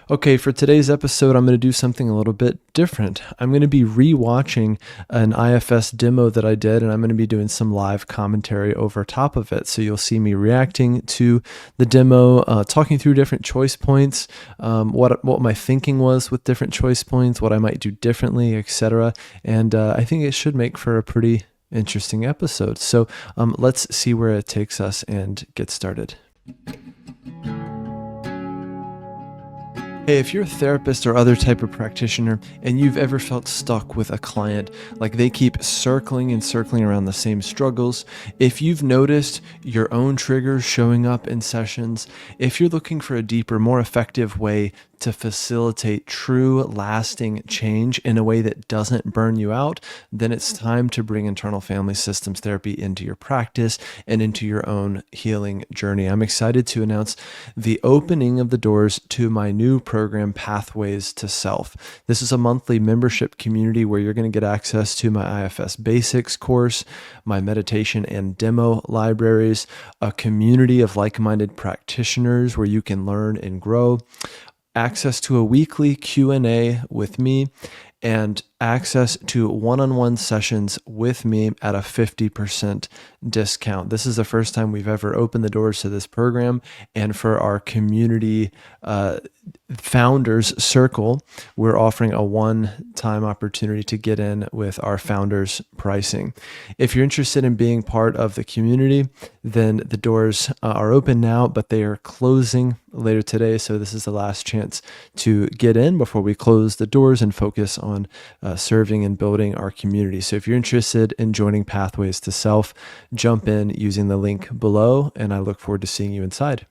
Okay, for today's episode, I'm going to do something a little bit different. I'm going to be rewatching an IFS demo that I did, and I'm going to be doing some live commentary over top of it. So you'll see me reacting to the demo, talking through different choice points, what my thinking was with different choice points, what I might do differently, etc. And I think it should make for a pretty interesting episode. So let's see where it takes us and get started. Hey, if you're a therapist or other type of practitioner and you've ever felt stuck with a client, like they keep circling and circling around the same struggles, if you've noticed your own triggers showing up in sessions, if you're looking for a deeper, more effective way to facilitate true, lasting change in a way that doesn't burn you out, then it's time to bring internal family systems therapy into your practice and into your own healing journey. I'm excited to announce the opening of the doors to my new program, Pathways to Self. This is a monthly membership community where you're going to get access to my IFS Basics course, my meditation and demo libraries, a community of like-minded practitioners where you can learn and grow, access to a weekly Q&A with me, and access to one-on-one sessions with me at a 50% discount. This is the first time we've ever opened the doors to this program, and for our community founders circle, we're offering a one-time opportunity to get in with our founders pricing. If you're interested in being part of the community, then the doors are open now, but they are closing later today. So this is the last chance to get in before we close the doors and focus on serving and building our community. So if you're interested in joining Pathways to Self, jump in using the link below, and I look forward to seeing you inside.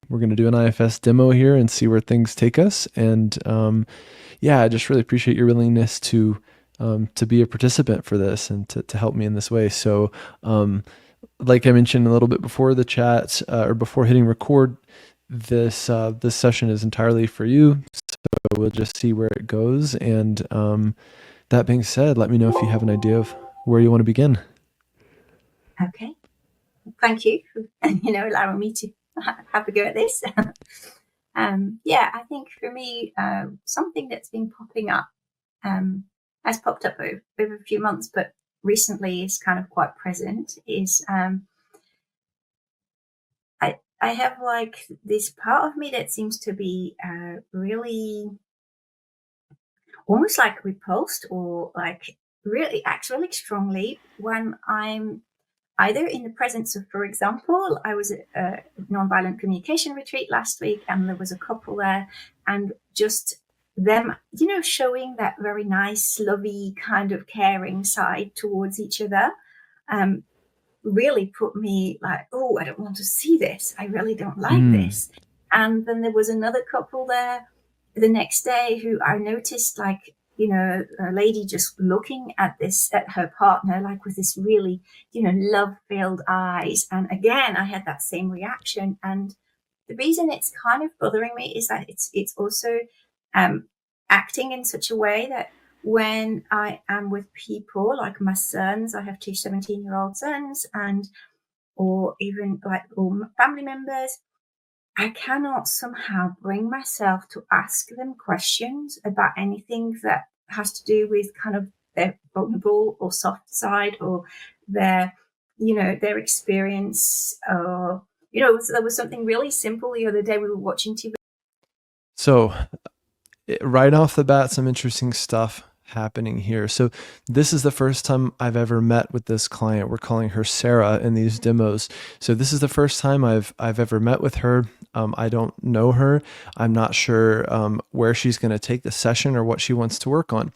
We're going to do an IFS demo here and see where things take us. And I just really appreciate your willingness to be a participant for this and to help me in this way. So like I mentioned a little bit before the chat or before hitting record, this session is entirely for you. So we'll just see where it goes. And that being said, let me know if you have an idea of where you want to begin. Okay. Thank you for allowing me to have a go at this. I think for me, something that's been popping up has popped up over a few months, but recently is kind of quite present, is I have like this part of me that seems to be really almost like repulsed or like really acts really strongly when I'm either in the presence of, for example, I was at a nonviolent communication retreat last week and there was a couple there, and just them, showing that very nice, lovey kind of caring side towards each other, really put me like, oh, I don't want to see this. I really don't like this. And then there was another couple there the next day who I noticed like, a lady just looking at her partner, like with this really, love-filled eyes. And again, I had that same reaction. And the reason it's kind of bothering me is that it's also acting in such a way that when I am with people like my sons, I have two 17-year-old sons, or even like all family members, I cannot somehow bring myself to ask them questions about anything that has to do with kind of their vulnerable or soft side or their experience. Or, there was something really simple the other day. We were watching TV. So right off the bat, some interesting stuff happening here. So this is the first time I've ever met with this client. We're calling her Sarah in these demos. So this is the first time I've ever met with her. I don't know her. I'm not sure where she's going to take the session or what she wants to work on.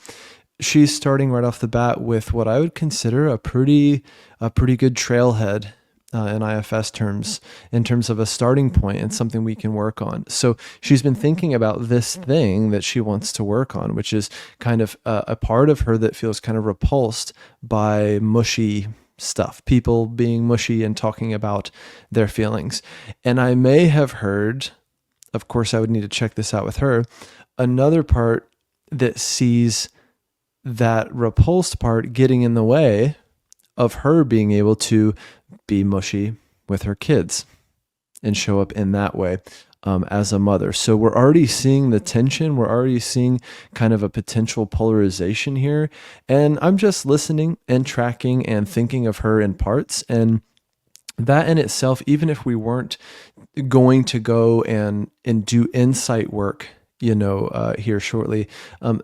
She's starting right off the bat with what I would consider a pretty good trailhead in IFS terms, in terms of a starting point and something we can work on. So she's been thinking about this thing that she wants to work on, which is kind of a part of her that feels kind of repulsed by mushy stuff, people being mushy and talking about their feelings. And I may have heard, of course I would need to check this out with her, another part that sees that repulsed part getting in the way of her being able to be mushy with her kids and show up in that way. as a mother. So we're already seeing the tension. We're already seeing kind of a potential polarization here. And I'm just listening and tracking and thinking of her in parts. And that in itself, even if we weren't going to go and do insight work, here shortly,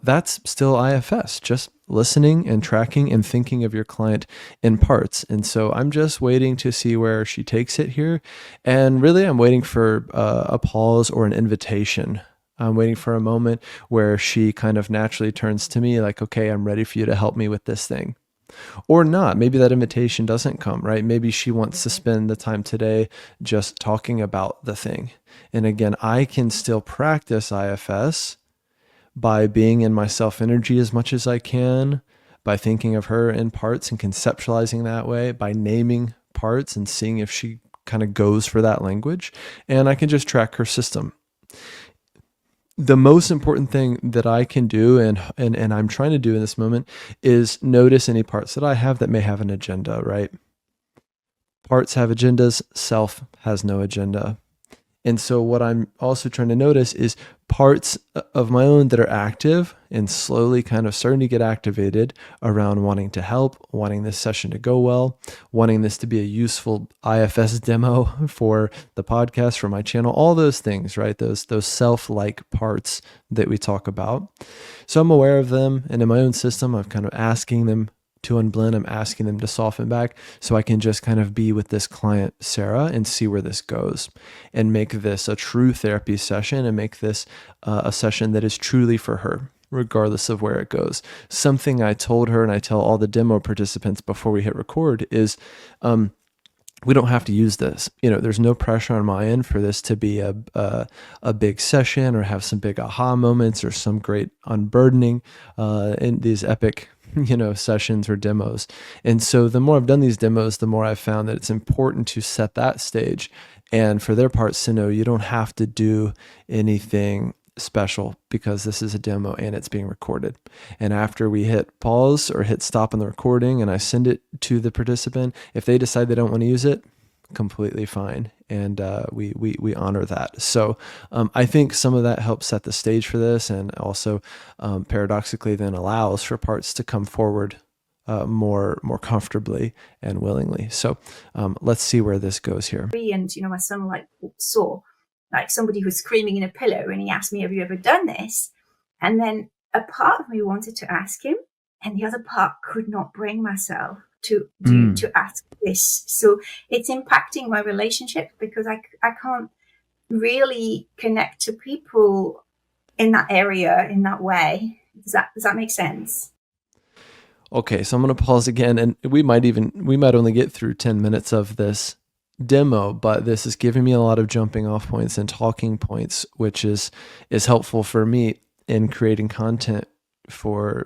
that's still IFS, just listening and tracking and thinking of your client in parts. And so I'm just waiting to see where she takes it here. And really, I'm waiting for a pause or an invitation. I'm waiting for a moment where she kind of naturally turns to me like, okay, I'm ready for you to help me with this thing. Or not. Maybe that invitation doesn't come, right? Maybe she wants to spend the time today just talking about the thing. And again, I can still practice IFS by being in my self energy as much as I can, by thinking of her in parts and conceptualizing that way, by naming parts and seeing if she kind of goes for that language. And I can just track her system. The most important thing that I can do and I'm trying to do in this moment is notice any parts that I have that may have an agenda, right? Parts have agendas, self has no agenda. And so what I'm also trying to notice is parts of my own that are active and slowly kind of starting to get activated around wanting to help, wanting this session to go well, wanting this to be a useful IFS demo for the podcast, for my channel, all those things, right? Those self-like parts that we talk about. So I'm aware of them, and in my own system, I'm kind of asking them to unblend. I'm asking them to soften back so I can just kind of be with this client, Sarah, and see where this goes and make this a true therapy session and make this a session that is truly for her, regardless of where it goes. Something I told her and I tell all the demo participants before we hit record is, we don't have to use this. There's no pressure on my end for this to be a big session or have some big aha moments or some great unburdening in these epic sessions or demos. And so the more I've done these demos, the more I've found that it's important to set that stage and for their parts to know you don't have to do anything special because this is a demo and it's being recorded. And after we hit pause or hit stop on the recording and I send it to the participant, if they decide they don't want to use it, completely fine. And we honor that. So I think some of that helps set the stage for this, and also paradoxically then allows for parts to come forward more comfortably and willingly. So let's see where this goes here. And my son saw somebody who was screaming in a pillow, and he asked me, "Have you ever done this?" And then a part of me wanted to ask him, and the other part could not bring myself to ask this. So it's impacting my relationship because I can't really connect to people in that area in that way. Does that make sense? Okay, so I'm going to pause again, and we might only get through 10 minutes of this demo, but this is giving me a lot of jumping off points and talking points, which is helpful for me in creating content for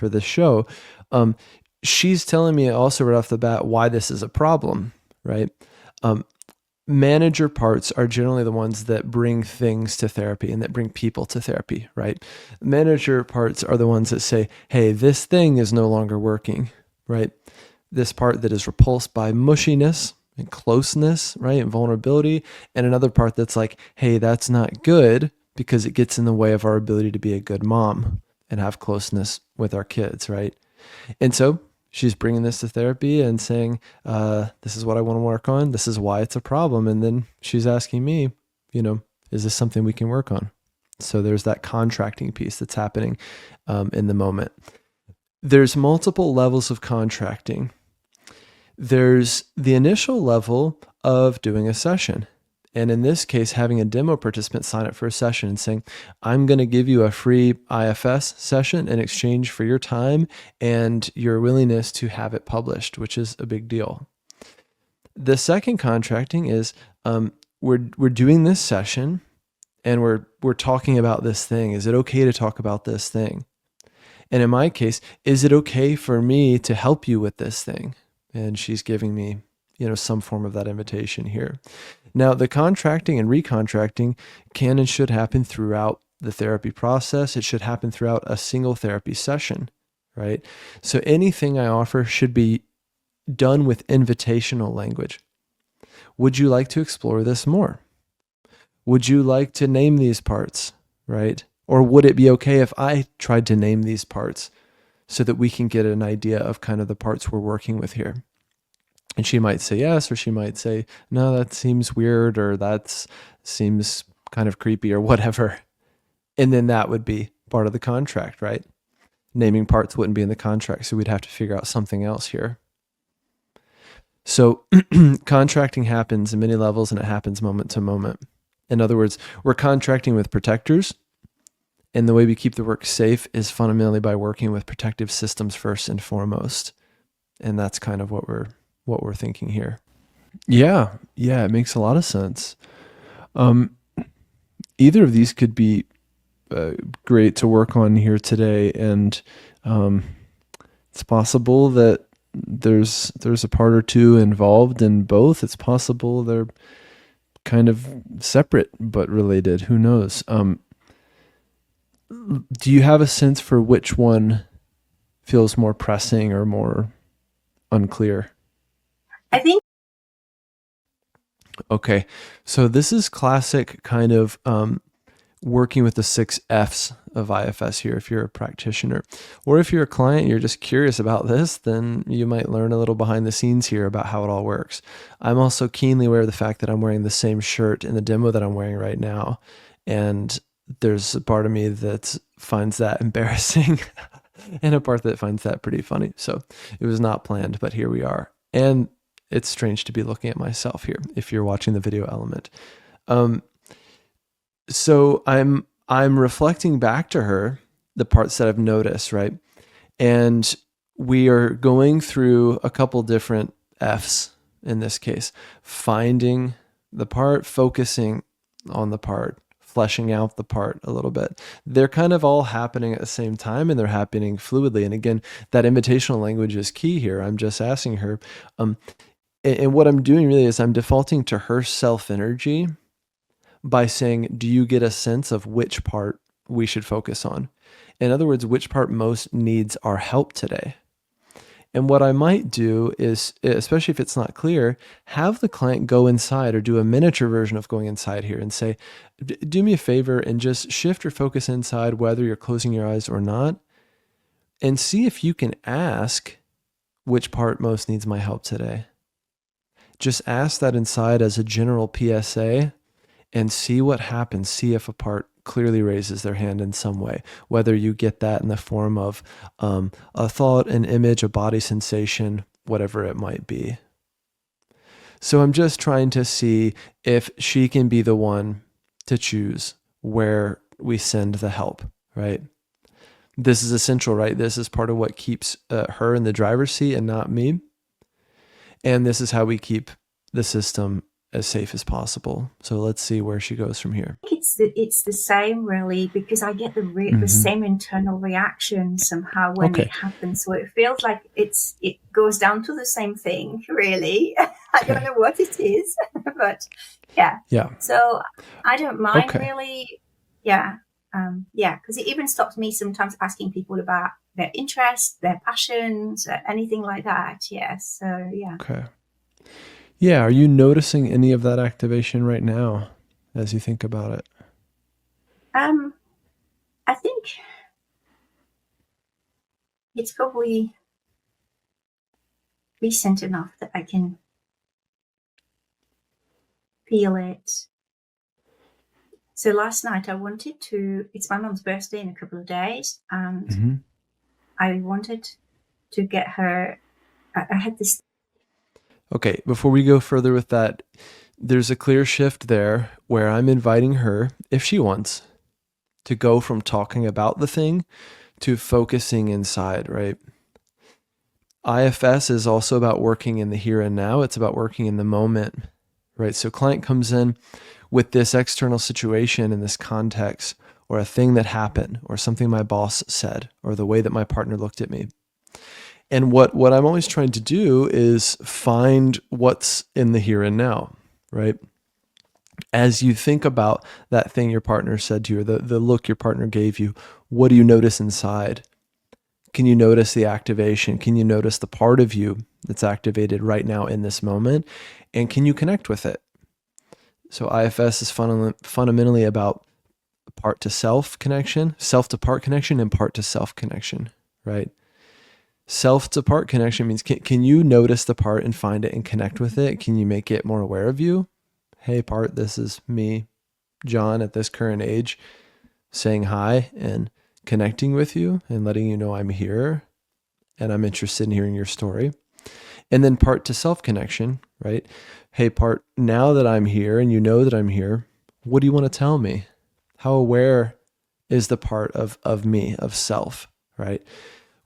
this show. She's telling me also right off the bat why this is a problem, right? Manager parts are generally the ones that bring things to therapy and that bring people to therapy, right? Manager parts are the ones that say, hey, this thing is no longer working, right? This part that is repulsed by mushiness and closeness, right? And vulnerability. And another part that's like, hey, that's not good because it gets in the way of our ability to be a good mom and have closeness with our kids, right? And so she's bringing this to therapy and saying, this is what I want to work on. This is why it's a problem. And then she's asking me, is this something we can work on? So there's that contracting piece that's happening in the moment. There's multiple levels of contracting. There's the initial level of doing a session. And in this case, having a demo participant sign up for a session and saying, I'm going to give you a free IFS session in exchange for your time and your willingness to have it published, which is a big deal. The second contracting is we're doing this session and we're talking about this thing. Is it okay to talk about this thing? And in my case, is it okay for me to help you with this thing? And she's giving me, some form of that invitation here. Now, the contracting and recontracting can and should happen throughout the therapy process. It should happen throughout a single therapy session, right? So anything I offer should be done with invitational language. Would you like to explore this more? Would you like to name these parts, right? Or would it be okay if I tried to name these parts so that we can get an idea of kind of the parts we're working with here? And she might say yes, or she might say, no, that seems weird, or that seems kind of creepy, or whatever. And then that would be part of the contract, right? Naming parts wouldn't be in the contract, so we'd have to figure out something else here. So contracting happens in many levels, and it happens moment to moment. In other words, we're contracting with protectors, and the way we keep the work safe is fundamentally by working with protective systems first and foremost. And that's kind of what we're thinking here. Yeah, it makes a lot of sense. Either of these could be great to work on here today, and it's possible that there's a part or two involved in both. It's possible they're kind of separate but related. Who knows? Do you have a sense for which one feels more pressing or more unclear? I think. Okay, so this is classic kind of working with the 6 F's of IFS here. If you're a practitioner, or if you're a client, you're just curious about this, then you might learn a little behind the scenes here about how it all works. I'm also keenly aware of the fact that I'm wearing the same shirt in the demo that I'm wearing right now. And there's a part of me that finds that embarrassing and a part that finds that pretty funny. So it was not planned, but here we are. And it's strange to be looking at myself here if you're watching the video element. So I'm reflecting back to her the parts that I've noticed, right? And we are going through a couple different F's in this case, finding the part, focusing on the part, fleshing out the part a little bit. They're kind of all happening at the same time, and they're happening fluidly. And again, that invitational language is key here. I'm just asking her, and what I'm doing really is I'm defaulting to her self-energy by saying, do you get a sense of which part we should focus on? In other words, which part most needs our help today? And what I might do is, especially if it's not clear, have the client go inside or do a miniature version of going inside here and say, do me a favor and just shift your focus inside, whether you're closing your eyes or not, and see if you can ask which part most needs my help today. Just ask that inside as a general PSA and see what happens. See if a part clearly raises their hand in some way, whether you get that in the form of a thought, an image, a body sensation, whatever it might be. So I'm just trying to see if she can be the one to choose where we send the help, right? This is essential, right? This is part of what keeps her in the driver's seat and not me. And this is how we keep the system as safe as possible. So let's see where she goes from here. I think it's the same really, because I get the same internal reaction somehow when it happens. So it feels like it goes down to the same thing really. I don't know what it is, but yeah. So I don't mind really. Yeah. Because it even stops me sometimes asking people about their interests, their passions, anything like that. Yeah. So yeah. Okay. Yeah. Are you noticing any of that activation right now as you think about it? I think it's probably recent enough that I can feel it. So last night it's my mum's birthday in a couple of days, and I wanted to get her, I had this. Okay, before we go further with that, there's a clear shift there where I'm inviting her, if she wants, to go from talking about the thing to focusing inside, right? IFS is also about working in the here and now. It's about working in the moment, right? So client comes in with this external situation in this context, or a thing that happened, or something my boss said, or the way that my partner looked at me. And what I'm always trying to do is find what's in the here and now, right? As you think about that thing your partner said to you, or the look your partner gave you, what do you notice inside? Can you notice the activation? Can you notice the part of you that's activated right now in this moment? And can you connect with it? So IFS is fundamentally about part to self connection, self to part connection, and part to self connection, right? Self to part connection means can you notice the part and find it and connect with it? Can you make it more aware of you? Hey, part, this is me, John, at this current age, saying hi and connecting with you and letting you know I'm here and I'm interested in hearing your story. And then part to self connection, right? Hey, part, now that I'm here and you know that I'm here, what do you want to tell me? How aware is the part of me, of self, right?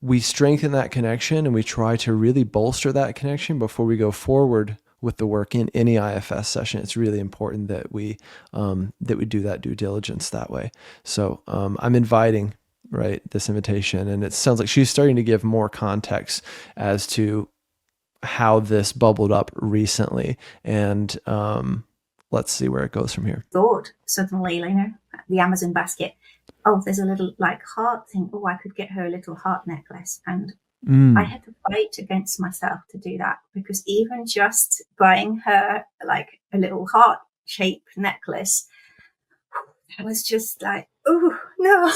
We strengthen that connection and we try to really bolster that connection before we go forward with the work in any IFS session. It's really important that we do that due diligence that way. So I'm inviting, right, this invitation, and it sounds like she's starting to give more context as to how this bubbled up recently, and let's see where it goes from here. Thought suddenly, the Amazon basket. Oh, there's a little heart thing. Oh, I could get her a little heart necklace. And I had to fight against myself to do that, because even just buying her a little heart shaped necklace, I was just oh, no.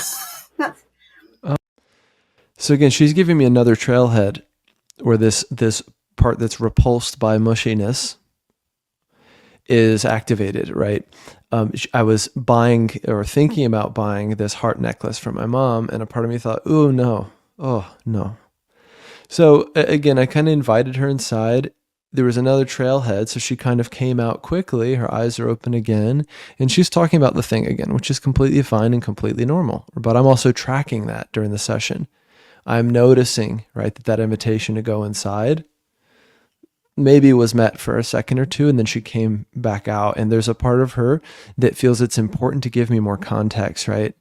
So again, she's giving me another trailhead where this part that's repulsed by mushiness is activated, right? I was buying or thinking about buying this heart necklace for my mom, and a part of me thought, oh no. So again, I kind of invited her inside. There was another trailhead, so she kind of came out quickly. Her eyes are open again, and she's talking about the thing again, which is completely fine and completely normal. But I'm also tracking that during the session. I'm noticing, right, that invitation to go inside maybe was met for a second or two, and then she came back out. And there's a part of her that feels it's important to give me more context, right?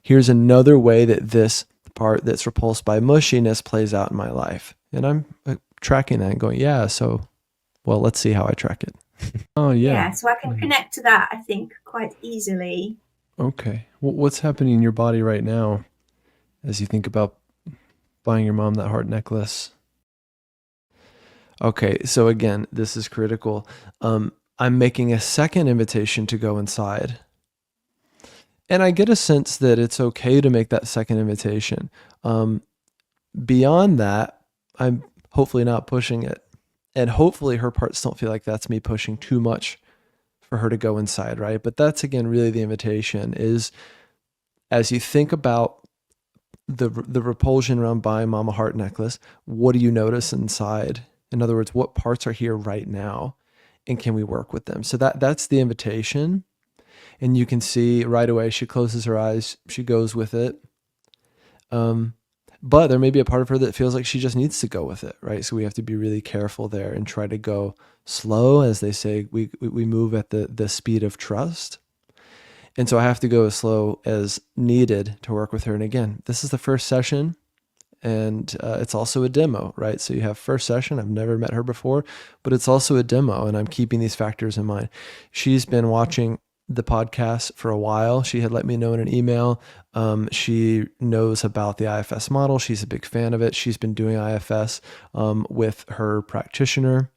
Here's another way that this part that's repulsed by mushiness plays out in my life. And I'm tracking that and going, yeah, so, well, let's see how I track it. Oh, yeah. Yeah, so I can connect to that, I think, quite easily. Okay. What's happening in your body right now as you think about buying your mom that heart necklace? Okay, so again, this is critical. I'm making a second invitation to go inside. And I get a sense that it's okay to make that second invitation. Beyond that, I'm hopefully not pushing it. And hopefully her parts don't feel like that's me pushing too much for her to go inside, right? But that's, again, really the invitation is, as you think about the repulsion around buying mom a heart necklace, what do you notice inside? In other words, what parts are here right now, and can we work with them? So that's the invitation. And you can see right away, she closes her eyes, she goes with it. But there may be a part of her that feels like she just needs to go with it, right? So we have to be really careful there and try to go slow. As they say, we move at the speed of trust. And so I have to go as slow as needed to work with her. And again, this is the first session, and it's also a demo, right? So you have first session. I've never met her before, but it's also a demo, and I'm keeping these factors in mind. She's been watching the podcast for a while. She had let me know in an email. She knows about the IFS model. She's a big fan of it. She's been doing IFS with her practitioner.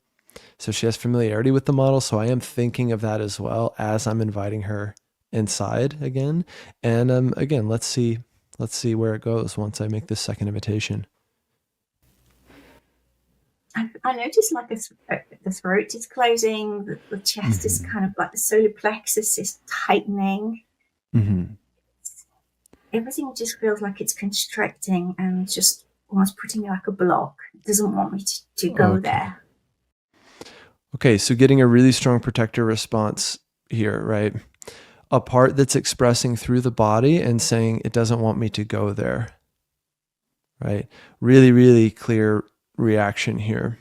So she has familiarity with the model. So I am thinking of that as well as I'm inviting her inside again. And again, let's see where it goes once I make this second invitation. I noticed the throat is closing, the chest is kind of the solar plexus is tightening. Mm-hmm. Everything just feels like it's constricting and just almost putting me like a block. It doesn't want me to go there. Okay, so getting a really strong protector response here, right? A part that's expressing through the body and saying it doesn't want me to go there, right? Really, really clear reaction here.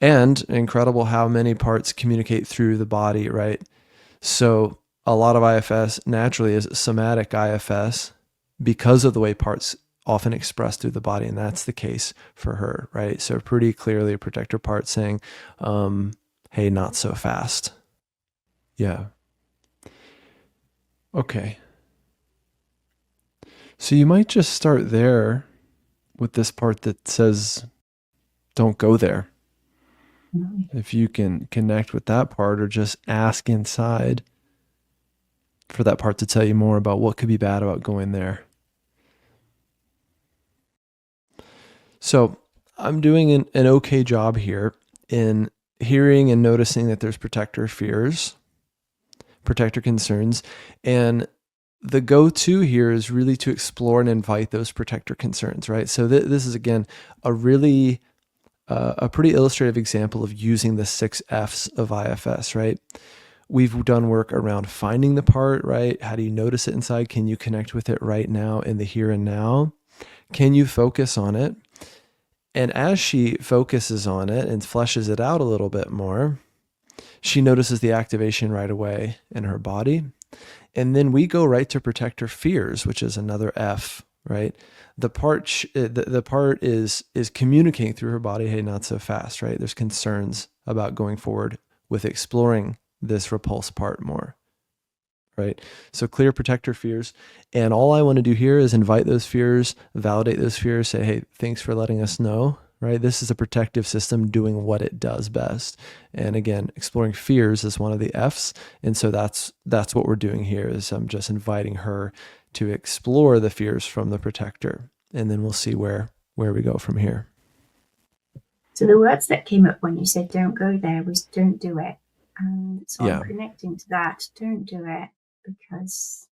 And incredible how many parts communicate through the body, right? So a lot of IFS naturally is somatic IFS because of the way parts often express through the body, and that's the case for her, right? So pretty clearly a protector part saying, hey, not so fast. Yeah. Okay. So you might just start there with this part that says, don't go there. definitely. If you can connect with that part or just ask inside for that part to tell you more about what could be bad about going there. So I'm doing an okay job here in hearing and noticing that there's protector fears, protector concerns, and the go-to here is really to explore and invite those protector concerns, right? So this is, again, a pretty illustrative example of using the 6 F's of IFS, right? We've done work around finding the part, right? How do you notice it inside? Can you connect with it right now in the here and now? Can you focus on it? And as she focuses on it and fleshes it out a little bit more, she notices the activation right away in her body. And then we go right to protector fears, which is another F, right? The part is communicating through her body, hey, not so fast, right? There's concerns about going forward with exploring this repulse part more, right? So clear protector fears. And all I want to do here is invite those fears, validate those fears, say, hey, thanks for letting us know, right? This is a protective system doing what it does best. And again, exploring fears is one of the F's. And so that's what we're doing here is I'm just inviting her to explore the fears from the protector. And then we'll see where we go from here. So the words that came up when you said don't go there was don't do it. And so Yeah. I'm connecting to that, don't do it, because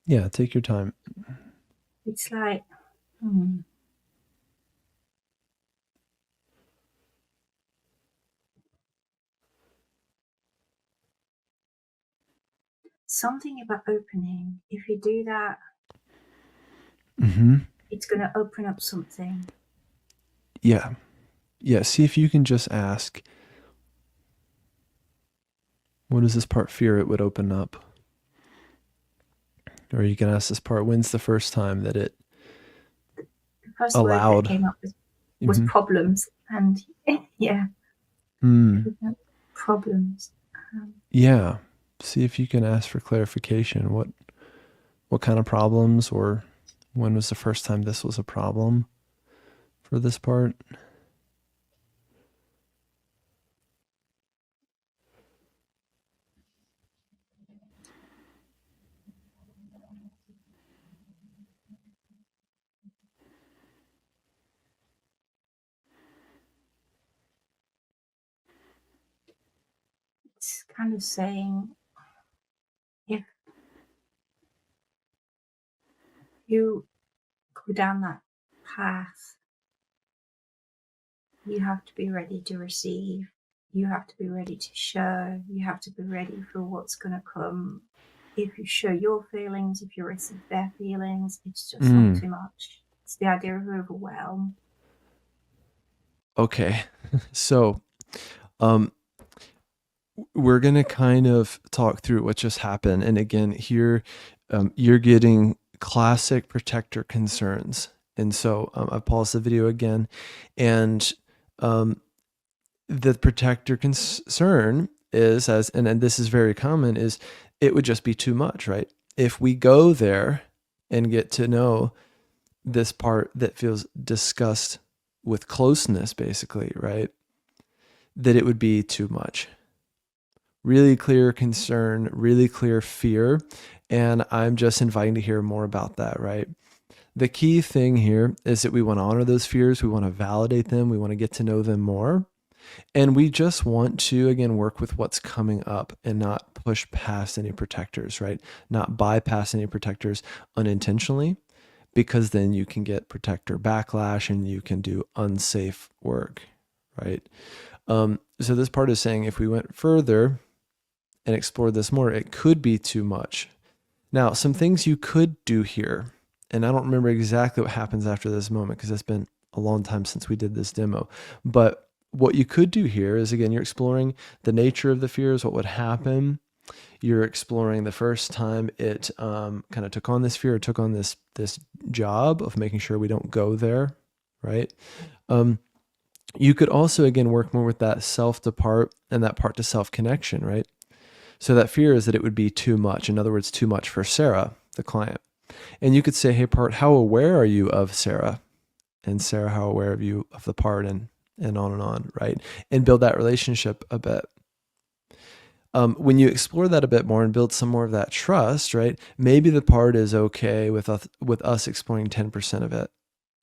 Yeah, take your time. it's like, something about opening. If you do that, it's going to open up something. Yeah. Yeah. See if you can just ask, what does this part fear it would open up? Or you can ask this part, when's the first time that it The first allowed? word that came up was problems. And yeah, problems. Yeah. See if you can ask for clarification. What kind of problems, or when was the first time this was a problem for this part? It's kind of saying, if you go down that path, you have to be ready to receive. You have to be ready to share. You have to be ready for what's going to come. If you show your feelings, if you receive their feelings, it's just not too much. It's the idea of overwhelm. Okay. So, we're going to kind of talk through what just happened. And again, here, you're getting classic protector concerns. And so I've paused the video again. And the protector concern is, and this is very common, is it would just be too much, right? If we go there and get to know this part that feels discussed with closeness, basically, right? That it would be too much. Really clear concern, really clear fear. And I'm just inviting to hear more about that, right? The key thing here is that we want to honor those fears. We want to validate them. We want to get to know them more. And we just want to, again, work with what's coming up and not push past any protectors, right? Not bypass any protectors unintentionally, because then you can get protector backlash and you can do unsafe work, right? So this part is saying if we went further and explored this more, it could be too much. Now, some things you could do here, and I don't remember exactly what happens after this moment because it's been a long time since we did this demo, but what you could do here is, again, you're exploring the nature of the fears, what would happen. You're exploring the first time it kind of took on this fear, or took on this job of making sure we don't go there, right? You could also, again, work more with that self to part and that part to self connection, right? So that fear is that it would be too much. In other words, too much for Sarah, the client. And you could say, hey, part, how aware are you of Sarah? And Sarah, how aware are you of the part? And on, right? And build that relationship a bit. When you explore that a bit more and build some more of that trust, right? Maybe the part is okay with us exploring 10% of it,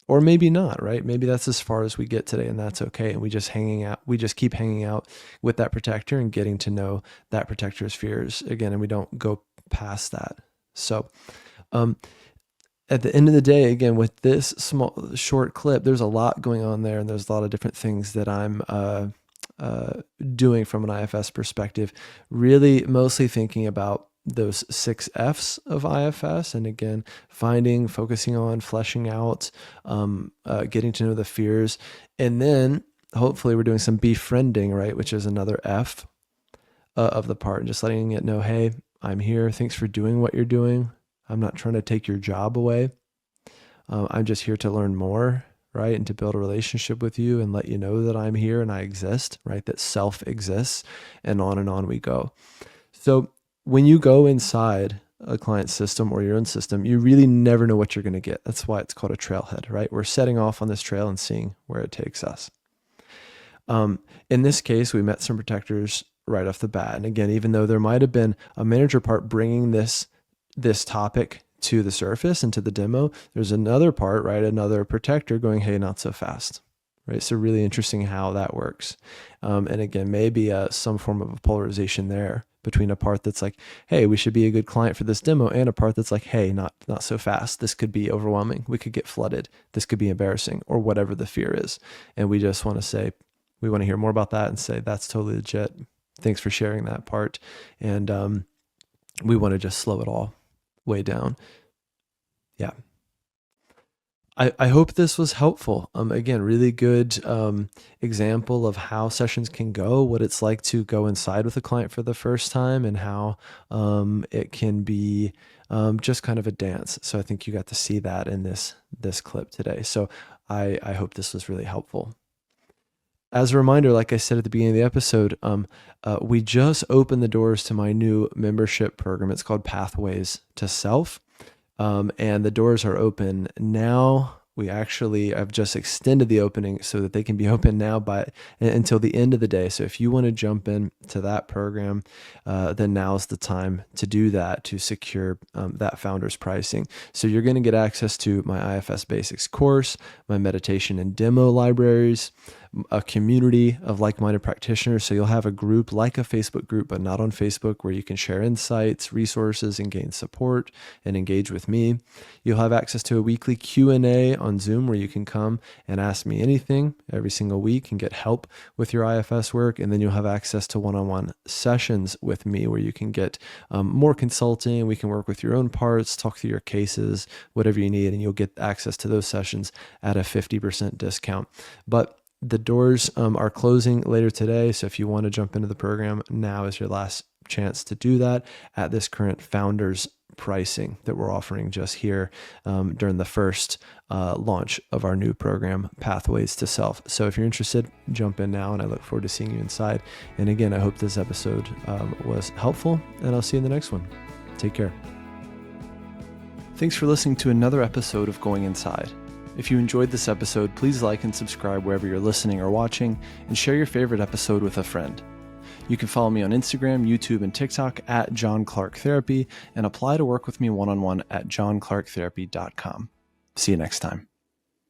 or maybe not, right? Maybe that's as far as we get today, and that's okay. And we just keep hanging out with that protector and getting to know that protector's fears again, and we don't go past that. So, at the end of the day, again, with this small short clip, there's a lot going on there, and there's a lot of different things that I'm doing from an IFS perspective, really mostly thinking about those 6 F's of IFS. And again, focusing on, fleshing out, getting to know the fears. And then hopefully we're doing some befriending, right? Which is another F of the part, and just letting it know, hey, I'm here. Thanks for doing what you're doing. I'm not trying to take your job away. I'm just here to learn more, right? And to build a relationship with you and let you know that I'm here and I exist, right? That self exists, and on we go. So when you go inside a client system or your own system, you really never know what you're going to get. That's why it's called a trailhead, right? We're setting off on this trail and seeing where it takes us. In this case, we met some protectors right off the bat. And again, even though there might have been a manager part bringing this topic to the surface and to the demo, there's another part, right? Another protector going, hey, not so fast, right? So really interesting how that works. And again, maybe some form of a polarization there between a part that's like, hey, we should be a good client for this demo, and a part that's like, hey, not so fast. This could be overwhelming. We could get flooded. This could be embarrassing, or whatever the fear is. And we just want to say, we want to hear more about that and say, that's totally legit. Thanks for sharing that part. And we want to just slow it all way down. Yeah. I hope this was helpful. Again, really good example of how sessions can go, what it's like to go inside with a client for the first time, and how it can be just kind of a dance. So I think you got to see that in this clip today. So I hope this was really helpful. As a reminder, like I said at the beginning of the episode, we just opened the doors to my new membership program. It's called Pathways to Self. And the doors are open now. I've just extended the opening so that they can be open now until the end of the day. So if you want to jump in to that program, then now's the time to do that, to secure that founder's pricing. So you're going to get access to my IFS Basics course, my meditation and demo libraries, a community of like-minded practitioners. So you'll have a group like a Facebook group, but not on Facebook, where you can share insights, resources, and gain support and engage with me. You'll have access to a weekly Q&A on Zoom, where you can come and ask me anything every single week and get help with your IFS work. And then you'll have access to one-on-one sessions with me, where you can get more consulting. We can work with your own parts, talk through your cases, whatever you need, and you'll get access to those sessions at a 50% discount. But the doors are closing later today. So if you want to jump into the program, now is your last chance to do that at this current founders pricing that we're offering just here during the first launch of our new program, Pathways to Self. So if you're interested, jump in now, and I look forward to seeing you inside. And again, I hope this episode was helpful, and I'll see you in the next one. Take care. Thanks for listening to another episode of Going Inside. If you enjoyed this episode, please like and subscribe wherever you're listening or watching, and share your favorite episode with a friend. You can follow me on Instagram, YouTube, and TikTok at John Clark Therapy, and apply to work with me one-on-one at johnclarktherapy.com. See you next time.